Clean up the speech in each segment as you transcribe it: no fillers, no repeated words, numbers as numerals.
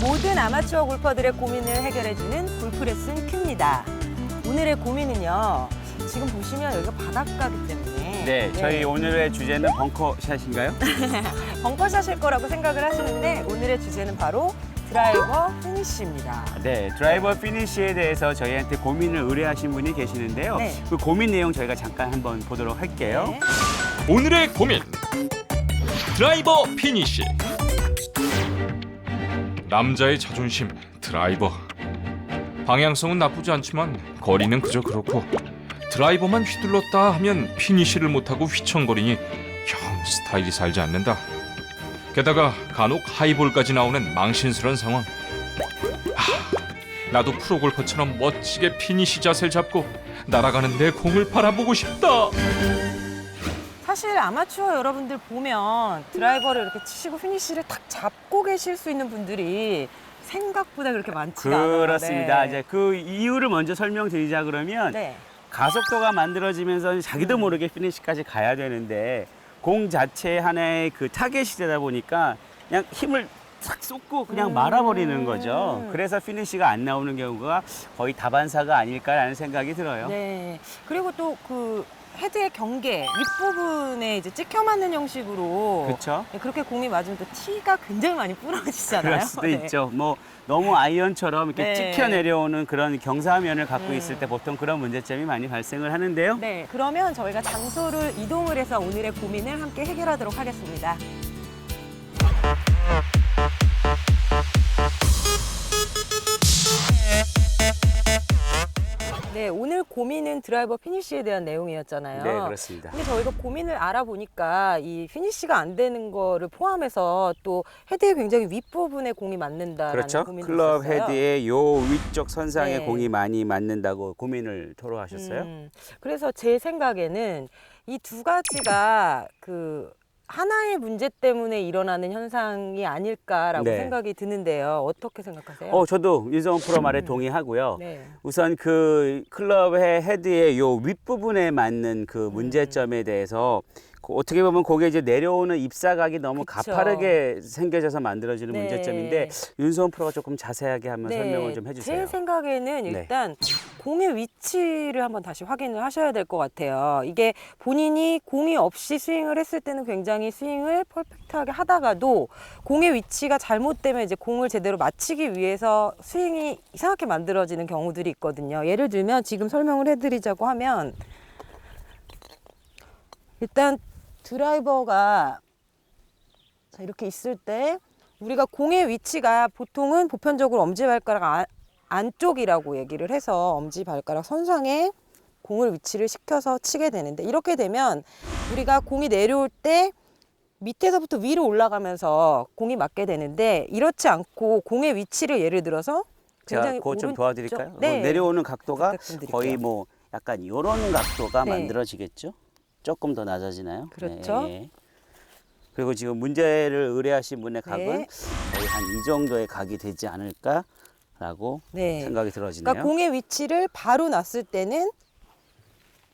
모든 아마추어 골퍼들의 고민을 해결해주는 골프레슨 큐입니다. 오늘의 고민은요. 지금 보시면 여기가 바닷가이기 때문에 네, 저희 오늘의 주제는 벙커샷인가요? 벙커샷일 거라고 생각을 하시는데 오늘의 주제는 바로 드라이버 피니쉬입니다. 네, 드라이버 피니쉬에 대해서 저희한테 고민을 의뢰하신 분이 계시는데요. 네. 그 고민 내용 저희가 잠깐 한번 보도록 할게요. 네. 오늘의 고민 드라이버 피니쉬. 남자의 자존심 드라이버. 방향성은 나쁘지 않지만 거리는 그저 그렇고 드라이버만 휘둘렀다 하면 피니쉬를 못하고 휘청거리니 영 스타일이 살지 않는다. 게다가 간혹 하이볼까지 나오는 망신스러운 상황. 나도 프로골퍼처럼 멋지게 피니쉬 자세를 잡고 날아가는 내 공을 바라보고 싶다. 사실 아마추어 여러분들 보면 드라이버를 이렇게 치시고 피니쉬를 탁 잡고 계실 수 있는 분들이 생각보다 그렇게 많지가 않아요. 그렇습니다. 네. 이제 그 이유를 먼저 설명드리자 그러면 네. 가속도가 만들어지면서 자기도 모르게 피니쉬까지 가야 되는데 공 자체 하나의 그 타겟이 되다 보니까 그냥 힘을 싹 쏟고 그냥 말아버리는 거죠. 그래서 피니쉬가 안 나오는 경우가 거의 다반사가 아닐까라는 생각이 들어요. 네. 그리고 또 그 헤드의 경계 윗부분에 이제 찍혀 맞는 형식으로 그렇죠. 네, 그렇게 공이 맞으면 또 티가 굉장히 많이 부러지잖아요. 그럴 수도 네. 있죠. 뭐 너무 아이언처럼 이렇게 네. 찍혀 내려오는 그런 경사면을 갖고 있을 때 보통 그런 문제점이 많이 발생을 하는데요. 네, 그러면 저희가 장소를 이동을 해서 오늘의 고민을 함께 해결하도록 하겠습니다. 네, 오늘 고민은 드라이버 피니쉬에 대한 내용이었잖아요. 네, 그렇습니다. 근데 저희가 고민을 알아보니까 이 피니쉬가 안 되는 거를 포함해서 또 헤드의 굉장히 윗부분에 공이 맞는다라는 그렇죠. 고민도 클럽 있었어요. 헤드의 요 위쪽 선상에 네. 공이 많이 맞는다고 고민을 토로하셨어요. 그래서 제 생각에는 이 두 가지가 그 하나의 문제 때문에 일어나는 현상이 아닐까라고 네. 생각이 드는데요. 어떻게 생각하세요? 저도 유정원 프로 말에 동의하고요. 네. 우선 그 클럽의 헤드의 요 윗부분에 맞는 그 문제점에 대해서 어떻게 보면 그게 이제 내려오는 입사각이 너무 그쵸. 가파르게 생겨져서 만들어지는 네. 문제점인데 윤소원 프로가 조금 자세하게 한번 설명을 좀 해주세요. 제 생각에는 네. 일단 공의 위치를 한번 다시 확인을 하셔야 될 것 같아요. 이게 본인이 공이 없이 스윙을 했을 때는 굉장히 스윙을 퍼펙트하게 하다가도 공의 위치가 잘못되면 이제 공을 제대로 맞히기 위해서 스윙이 이상하게 만들어지는 경우들이 있거든요. 예를 들면 지금 설명을 해드리자고 하면 일단 드라이버가 자, 이렇게 있을 때 우리가 공의 위치가 보통은 보편적으로 엄지발가락 안쪽이라고 얘기를 해서 엄지발가락 선상에 공을 위치를 시켜서 치게 되는데 이렇게 되면 우리가 공이 내려올 때 밑에서부터 위로 올라가면서 공이 맞게 되는데 이렇지 않고 공의 위치를 예를 들어서 제가 굉장히 그것 좀 오른쪽- 도와드릴까요? 네. 내려오는 각도가 부탁 좀 드릴게요. 거의 뭐 약간 이런 각도가 네. 만들어지겠죠? 조금 더 낮아지나요? 그렇죠. 네. 그리고 지금 문제를 의뢰하신 분의 각은 네. 거의 한 이 정도의 각이 되지 않을까라고 네. 생각이 들어지네요. 그러니까 공의 위치를 바로 놨을 때는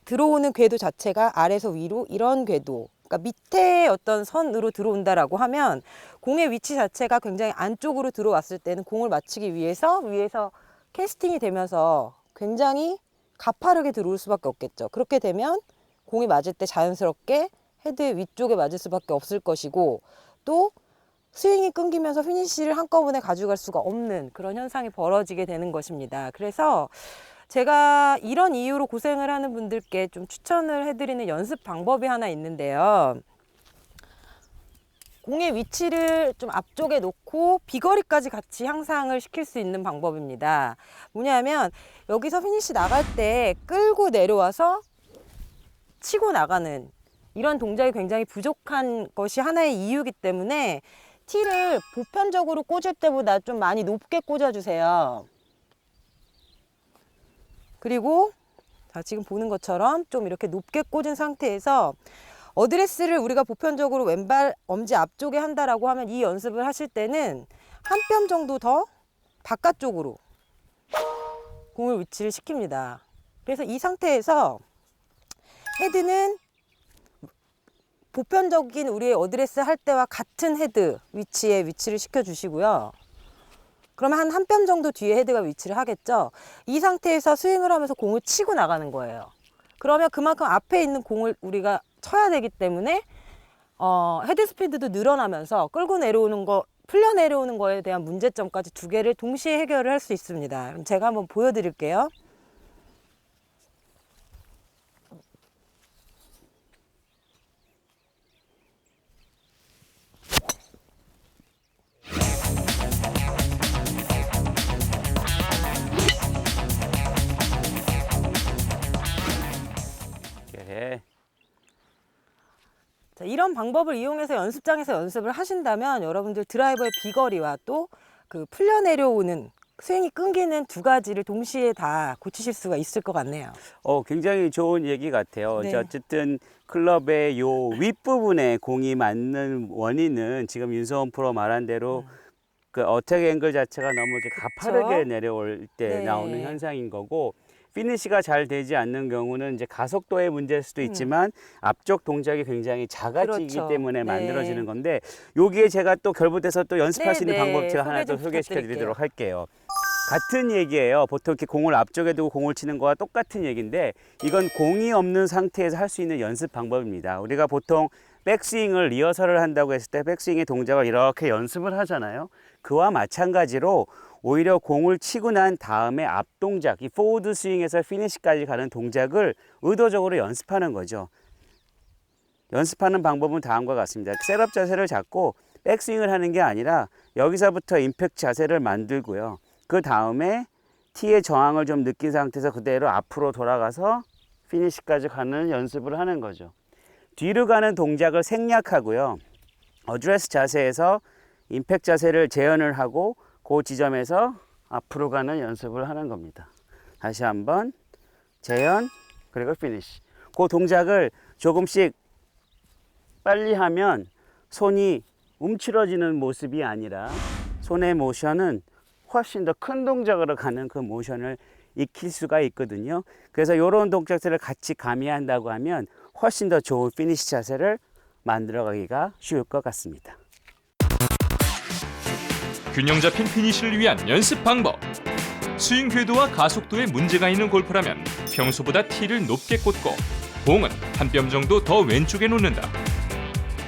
들어오는 궤도 자체가 아래서 위로 이런 궤도, 그러니까 밑에 어떤 선으로 들어온다라고 하면 공의 위치 자체가 굉장히 안쪽으로 들어왔을 때는 공을 맞추기 위해서 위에서 캐스팅이 되면서 굉장히 가파르게 들어올 수밖에 없겠죠. 그렇게 되면 공이 맞을 때 자연스럽게 헤드 위쪽에 맞을 수밖에 없을 것이고 또 스윙이 끊기면서 피니쉬를 한꺼번에 가져갈 수가 없는 그런 현상이 벌어지게 되는 것입니다. 그래서 제가 이런 이유로 고생을 하는 분들께 좀 추천을 해드리는 연습 방법이 하나 있는데요. 공의 위치를 좀 앞쪽에 놓고 비거리까지 같이 향상을 시킬 수 있는 방법입니다. 뭐냐면 여기서 피니쉬 나갈 때 끌고 내려와서 치고 나가는 이런 동작이 굉장히 부족한 것이 하나의 이유이기 때문에 티를 보편적으로 꽂을 때보다 좀 많이 높게 꽂아주세요. 그리고 자, 지금 보는 것처럼 좀 이렇게 높게 꽂은 상태에서 어드레스를 우리가 보편적으로 왼발 엄지 앞쪽에 한다라고 하면 이 연습을 하실 때는 한 뼘 정도 더 바깥쪽으로 공을 위치를 시킵니다. 그래서 이 상태에서 헤드는 보편적인 우리의 어드레스 할 때와 같은 헤드 위치에 위치를 시켜주시고요. 그러면 한 뼘 정도 뒤에 헤드가 위치를 하겠죠. 이 상태에서 스윙을 하면서 공을 치고 나가는 거예요. 그러면 그만큼 앞에 있는 공을 우리가 쳐야 되기 때문에 헤드 스피드도 늘어나면서 끌고 내려오는 거, 풀려 내려오는 거에 대한 문제점까지 두 개를 동시에 해결을 할 수 있습니다. 그럼 제가 한번 보여드릴게요. 이렇게. 자, 이런 방법을 이용해서 연습장에서 연습을 하신다면 여러분들 드라이버의 비거리와 또 그 풀려 내려오는 스윙이 끊기는 두 가지를 동시에 다 고치실 수가 있을 것 같네요. 굉장히 좋은 얘기 같아요. 네. 이제 어쨌든 클럽의 요 윗부분에 공이 맞는 원인은 지금 윤서원 프로 말한 대로 그 어택 앵글 자체가 너무 이렇게 가파르게 내려올 때 네. 나오는 현상인 거고, 피니시가 잘 되지 않는 경우는 이제 가속도의 문제일 수도 있지만 앞쪽 동작이 굉장히 작아지기 그렇죠. 때문에 네. 만들어지는 건데, 여기에 제가 또 결부돼서 또 연습할 수 있는 네, 방법 네. 제가 하나 소개 또 좀 소개시켜 부탁드릴게요. 드리도록 할게요. 같은 얘기예요. 보통 이렇게 공을 앞쪽에 두고 공을 치는 거와 똑같은 얘기인데, 이건 공이 없는 상태에서 할 수 있는 연습 방법입니다. 우리가 보통 백스윙을 리허설을 한다고 했을 때 백스윙의 동작을 이렇게 연습을 하잖아요. 그와 마찬가지로 오히려 공을 치고 난 다음에 앞 동작, 이 포워드 스윙에서 피니시까지 가는 동작을 의도적으로 연습하는 거죠. 연습하는 방법은 다음과 같습니다. 셋업 자세를 잡고 백스윙을 하는 게 아니라 여기서부터 임팩트 자세를 만들고요. 그 다음에 티의 저항을 좀 느낀 상태에서 그대로 앞으로 돌아가서 피니시까지 가는 연습을 하는 거죠. 뒤로 가는 동작을 생략하고요. 어드레스 자세에서 임팩트 자세를 재현을 하고 그 지점에서 앞으로 가는 연습을 하는 겁니다. 다시 한번 재현, 그리고 피니시. 그 동작을 조금씩 빨리 하면 손이 움츠러지는 모습이 아니라 손의 모션은 훨씬 더 큰 동작으로 가는 그 모션을 익힐 수가 있거든요. 그래서 이런 동작들을 같이 가미한다고 하면 훨씬 더 좋은 피니시 자세를 만들어가기가 쉬울 것 같습니다. 균형 잡힌 피니시를 위한 연습 방법. 스윙 궤도와 가속도에 문제가 있는 골프라면 평소보다 티를 높게 꽂고 공은 한 뼘 정도 더 왼쪽에 놓는다.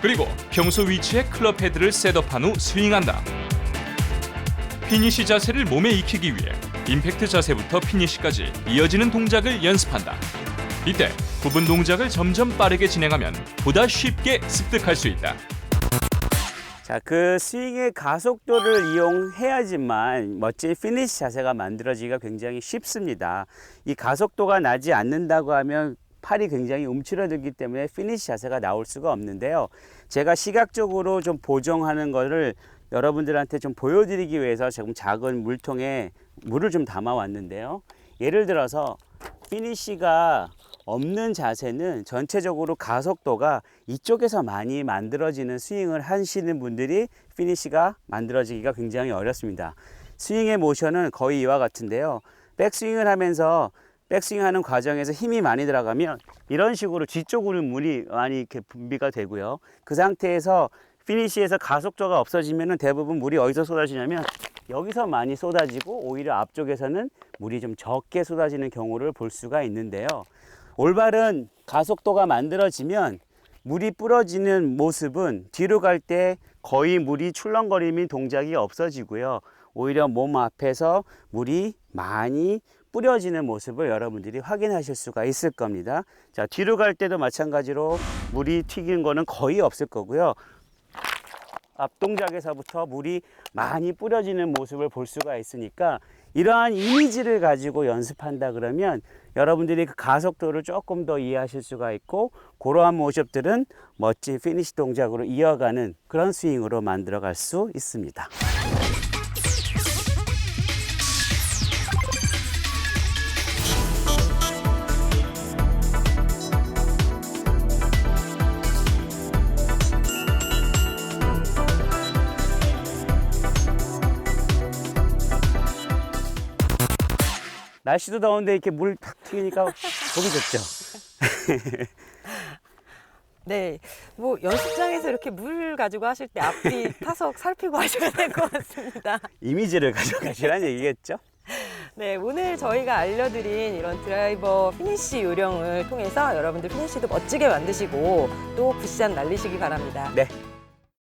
그리고 평소 위치에 클럽 헤드를 셋업한 후 스윙한다. 피니시 자세를 몸에 익히기 위해 임팩트 자세부터 피니시까지 이어지는 동작을 연습한다. 이때 구분 동작을 점점 빠르게 진행하면 보다 쉽게 습득할 수 있다. 자, 그 스윙의 가속도를 이용해야지만 멋진 피니시 자세가 만들어지기가 굉장히 쉽습니다. 이 가속도가 나지 않는다고 하면 팔이 굉장히 움츠러들기 때문에 피니시 자세가 나올 수가 없는데요. 제가 시각적으로 좀 보정하는 거를 여러분들한테 좀 보여드리기 위해서 지금 작은 물통에 물을 좀 담아 왔는데요. 예를 들어서 피니시가 없는 자세는 전체적으로 가속도가 이쪽에서 많이 만들어지는 스윙을 하시는 분들이 피니시가 만들어지기가 굉장히 어렵습니다. 스윙의 모션은 거의 이와 같은데요. 백스윙을 하면서 백스윙하는 과정에서 힘이 많이 들어가면 이런 식으로 뒤쪽으로 물이 많이 이렇게 분비가 되고요. 그 상태에서 피니시에서 가속도가 없어지면 대부분 물이 어디서 쏟아지냐면 여기서 많이 쏟아지고 오히려 앞쪽에서는 물이 좀 적게 쏟아지는 경우를 볼 수가 있는데요. 올바른 가속도가 만들어지면 물이 뿌려지는 모습은 뒤로 갈 때 거의 물이 출렁거리는 동작이 없어지고요. 오히려 몸 앞에서 물이 많이 뿌려지는 모습을 여러분들이 확인하실 수가 있을 겁니다. 자, 뒤로 갈 때도 마찬가지로 물이 튀긴 거는 거의 없을 거고요. 앞 동작에서부터 물이 많이 뿌려지는 모습을 볼 수가 있으니까 이러한 이미지를 가지고 연습한다 그러면 여러분들이 그 가속도를 조금 더 이해하실 수가 있고 그러한 모션들은 멋진 피니시 동작으로 이어가는 그런 스윙으로 만들어 갈 수 있습니다. 날씨도 더운데 이렇게 물 탁 튀기니까 보기 좋죠. 네, 뭐 연습장에서 이렇게 물 가지고 하실 때 앞뒤 타석 살피고 하셔야 될 것 같습니다. 이미지를 가져가시라는 얘기겠죠? 네, 오늘 저희가 알려드린 이런 드라이버 피니쉬 요령을 통해서 여러분들 피니쉬도 멋지게 만드시고 또 굿샷 날리시기 바랍니다. 네,